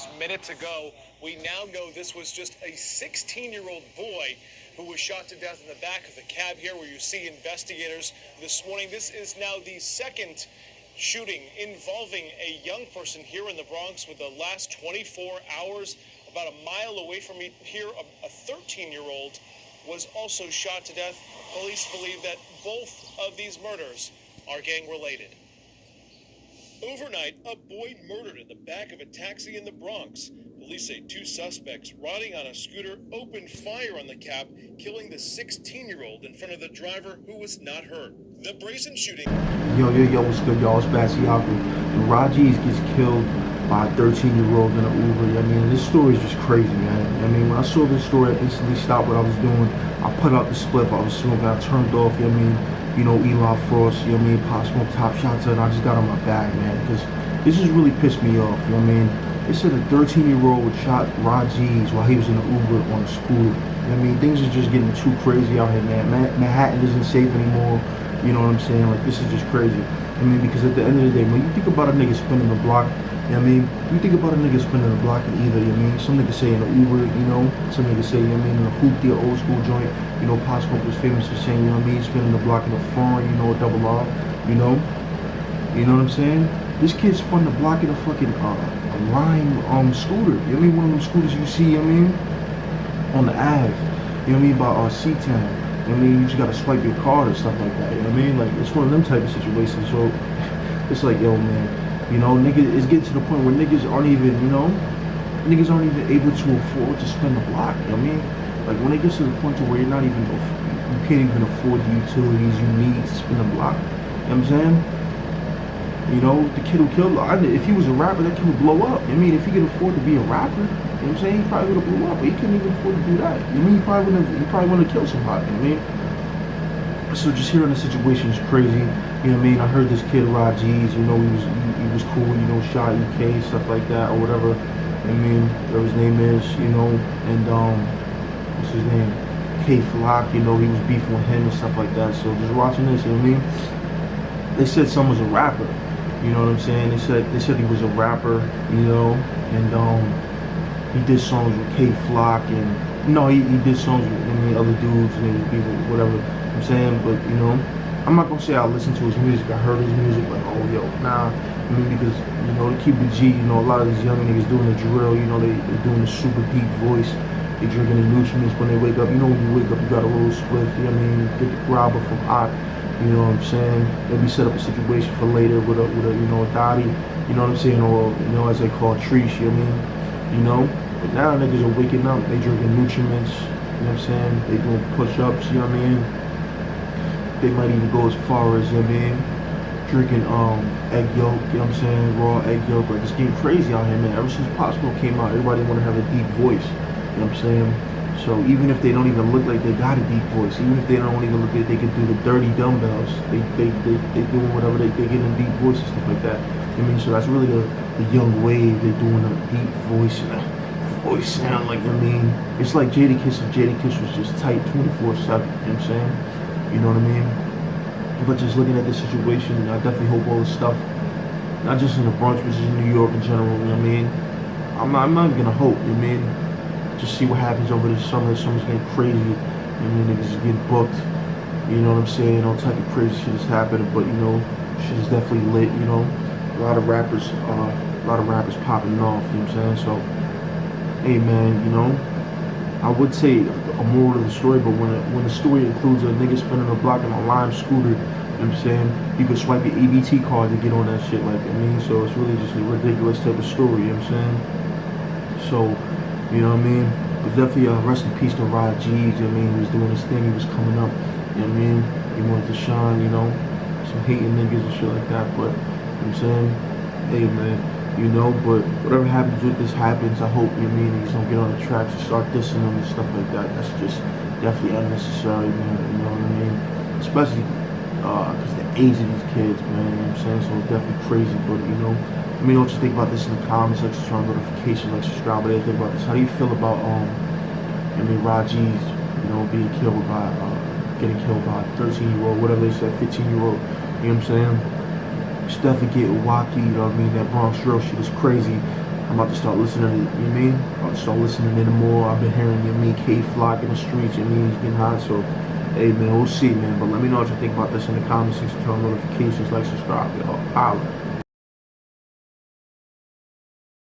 just minutes ago. We now know this was just a 16-year-old boy who was shot to death in the back of the cab here where you see investigators this morning. This is now the second shooting involving a young person here in the Bronx with the last 24 hours. About a mile away from me here, a 13-year-old was also shot to death. Police believe that both of these murders are gang-related. Overnight, a boy murdered in the back of a taxi in the Bronx. Police say two suspects riding on a scooter opened fire on the cab, killing the 16-year-old in front of the driver who was not hurt. The brazen shooting... Yo, what's good, y'all? It's Bassey, Akwa. And Rah Gzz gets killed by a 13-year-old in an Uber. I mean, this story is just crazy, man. I mean, when I saw this story, I instantly stopped what I was doing. I put out the spliff I was smoking. I turned off, you know what I mean? You know, Elon Frost, you know what I mean? Pop Smoke Top Shots, and I just got on my bag, man, because this just really pissed me off, you know what I mean? They said a 13-year-old shot Rah Gzz while he was in an Uber on a scooter. You know what I mean? Things are just getting too crazy out here, man. Manhattan isn't safe anymore. You know what I'm saying? Like, this is just crazy. I mean, because at the end of the day, when you think about a nigga spinning the block, you know what I mean? You think about a nigga spinning the block in either, you know what I mean? Some niggas say in an Uber, you know? Some niggas say, you know what I mean, in a hoopty, an old school joint. You know, Pop Smoke was famous for saying, you know what I mean? Spinning the block in a foreign, you know, a double R, you know? You know what I'm saying? This kid spun the block in a fucking a Lime scooter. You know what I mean? One of them scooters you see, you know what I mean? On the Ave. You know what I mean? By C-Town. You know what I mean? You just gotta swipe your card or stuff like that. You know what I mean? Like, it's one of them type of situations. So, it's like, yo, man. You know, niggas, it's getting to the point where niggas aren't even, you know? Niggas aren't even able to afford to spend the block. You know what I mean? Like, when it gets to the point to where you're not even, you can't even afford the utilities you need to spend the block. You know what I'm saying? You know, the kid who killed, if he was a rapper, that kid would blow up. I mean, if he could afford to be a rapper, you know what I'm saying? He probably would have blew up, but he couldn't even afford to do that. You know what I mean? He probably wouldn't have killed somebody, you know what I mean? So just hearing the situation is crazy. You know what I mean? I heard this kid, Rah Gzz, you know, he was cool, you know, shot EK, stuff like that, or whatever. I mean, whatever his name is, you know, and what's his name? K Flock, you know, he was beefing with him and stuff like that. So just watching this, you know what I mean? They said someone was a rapper. You know what I'm saying? They said he was a rapper, you know, and he did songs with K Flock, and no, he did songs with other dudes and people, whatever I'm saying. But you know, I'm not gonna say I listened to his music, I heard his music, like, oh yo, nah. I mean, because you know, to keep it G, you know, a lot of these young niggas doing the drill, you know, they're doing the super deep voice. They drinking the nutrients when they wake up. You know, when you wake up, you got a little split. You know what I mean? Get the grabber from Akwa. You know what I'm saying? Maybe set up a situation for later with a you know, a Dottie, you know what I'm saying, or you know, as they call Treesh, you know what I mean? You know? But now niggas are waking up, they drinking nutriments, you know what I'm saying? They doing push-ups, you know what I mean? They might even go as far as, you know what I mean, drinking egg yolk, you know what I'm saying, raw egg yolk. Like, it's getting crazy out here, man. Ever since Pop Smoke came out, everybody wanna have a deep voice, you know what I'm saying? So even if they don't even look like they got a deep voice, even if they don't even look like they can do the dirty dumbbells, they doing whatever, they get in deep voice and stuff like that. I mean, so that's really the young wave. They're doing a deep voice sound. Like, I mean, it's like Jadakiss if Jadakiss was just tight 24/7. You know what I'm saying? You know what I mean? But just looking at this situation, I definitely hope all this stuff, not just in the Bronx, but just in New York in general. You know what I mean? I'm not even gonna hope. You know what I mean? Just see what happens over this summer. The summer's getting crazy. I mean, niggas is getting booked. You know what I'm saying? All type of crazy shit is happening. But you know, shit is definitely lit. You know, a lot of rappers popping off. You know what I'm saying? So, hey man, you know, I would say a moral of the story, but when the story includes a nigga spinning a block in a Lime scooter, you know what I'm saying? You could swipe your EBT card to get on that shit. Like, I mean, so it's really just a ridiculous type of story. You know what I'm saying? So. You know what I mean? But definitely rest in peace to Rah Gzz. You know what I mean? He was doing his thing, he was coming up. You know what I mean? He wanted to shine, you know? Some hating niggas and shit like that. But, you know what I'm saying? Hey, man. You know, but whatever happens with this happens. I hope, you know what I mean, niggas don't get on the tracks and start dissing them and stuff like that. That's just definitely unnecessary, man. You know what I mean? Especially because the age of these kids, man. You know what I'm saying? So it's definitely crazy, but, you know. Let me know what you think about this in the comments. Like, turn on notifications, like, subscribe, what do you think about this? How do you feel about I mean, Rah Gzz, you know, getting killed by a 13-year-old, whatever they said, 15-year-old, you know what I'm saying? It's definitely getting wacky, you know what I mean? That Bronx drill shit is crazy. I'm about to start listening to, you know what I mean? I'm about to start listening to him more. I've been hearing, you know what I mean, K Flock in the streets, you know what I mean? He's getting hot, so, hey, man, we'll see, man. But let me know what you think about this in the comments section. Turn on notifications, like, subscribe, y'all. Holla.